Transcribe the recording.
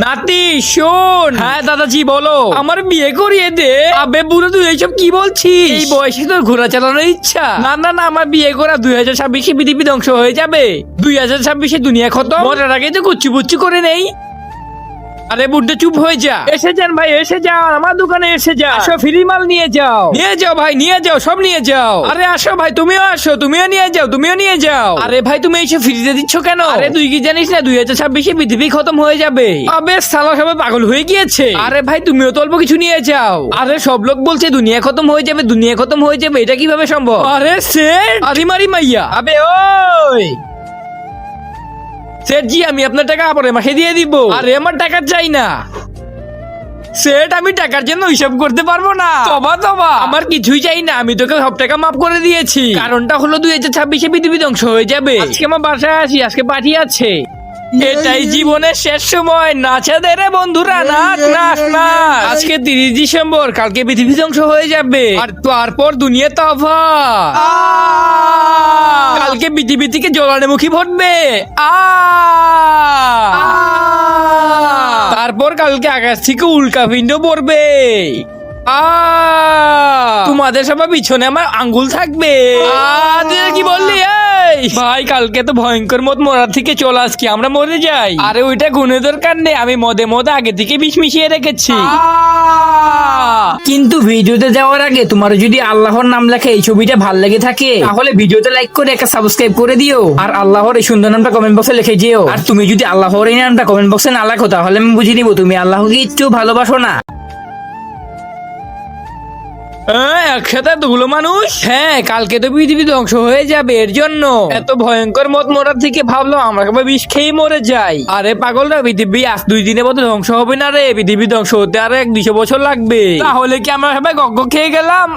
নাতি শোন। হ্যাঁ দাদাজি বলো। আমার বিয়ে করিয়ে দে। আবে বুড়ো তুই এইসব কি বলছিস? এই বয়সে তোর ঘোড়া চালানোর ইচ্ছা? না না না, আমার বিয়ে করা 2026-এ পৃথিবী ধ্বংস হয়ে যাবে। 2026-এ দুনিয়া খতম। মরার আগেই তো কুচ্চু বুচ্চু করে নেই। আরে বুড্ডে চুপ হয়ে যা। এসে যান ভাই, এসে যান, আমার দোকানে এসে যাও। আসো, ফ্রি মাল নিয়ে যাও। নিয়ে যাও ভাই, নিয়ে যাও, সব নিয়ে যাও। আরে আসো ভাই, তুমিও আসো, তুমিও নিয়ে যাও, তুমিও নিয়ে যাও। আরে ভাই তুমি এইসব ফ্রিতে দিচ্ছ কেন? আরে তুই কি জানিস না 2026-এ পৃথিবী খতম হয়ে যাবে? আবে সালা সবাই পাগল হয়ে গিয়েছে। আরে ভাই তুমিও তো অল্প কিছু নিয়ে যাও। আরে সব লোক বলছে দুনিয়া খতম হয়ে যাবে, দুনিয়া খতম হয়ে যাবে, এটা কিভাবে সম্ভব? আরে সেট আরে মারি মাইয়া। আবে ওই সেট জি, আমি আপনার টাকা পরে মাসে দিয়ে দিব। আরে আমার টাকা চাই না সেট, আমি টাকার জন্য হিসাব করতে পারবো না। তবা তবা, আমার কিছুই চাই না, আমি তোকে সব টাকা মাফ করে দিয়েছি। কারণটা হলো 2026-এ পৃথিবী ধ্বংস হয়ে যাবে। আজকে আমার বাসায় আসি, আজকে পার্টি আছে। এটাই জীবনের শেষ সময়, নাচা দে রে বন্ধুরা, নাচ নাচ নাচ। আজকে 30 ডিসেম্বর, কালকে পৃথিবী ধ্বংস হয়ে যাবে, আর তারপর দুনিয়া তফা। কালকে পৃথিবী থেকে জ্বলানিমুখী ঘটবে। তারপর কালকে আকাশ থেকে উল্কাপিণ্ড পড়বে। তোমাদের সবার পিছনে আমার আঙ্গুল থাকবে। তুই কি বললি? এই ভাই কালকে তো ভয়ঙ্কর মত মরার থেকে চল আজকে আমরা মরে যাই। আরে ওইটা গুনে দরকার নেই, আমি মদে মদে আগে থেকে বিষ মিশিয়ে রেখেছি। কিন্তু ভিডিওতে যাওয়ার আগে তোমার যদি আল্লাহর নাম লেখা এই ছবিটা ভাল লেগে থাকে তাহলে ভিডিওতে লাইক করে একটা সাবস্ক্রাইব করে দিও, আর আল্লাহর এই সুন্দর নামটা কমেন্ট বক্সে লিখে দিও। আর তুমি যদি আল্লাহর এই নামটা কমেন্ট বক্সে না লেখো তাহলে আমি বুঝে নিব তুমি আল্লাহকে একটু ভালোবাসো না। একসাথে এতগুলো মানুষ? হ্যাঁ, কালকে তো পৃথিবী ধ্বংস হয়ে যাবে, এর জন্য এত ভয়ঙ্কর মত মরার থেকে ভাবলাম আমরা সবাই বিষ খেয়ে মরে যাই। আরে পাগলরা, পৃথিবী আজ 2 দিনের মতো ধ্বংস হবে না রে, পৃথিবী ধ্বংস হতে আরো 100-200 বছর লাগবে। তাহলে কি আমরা সবাই গগ্গ খেয়ে গেলাম?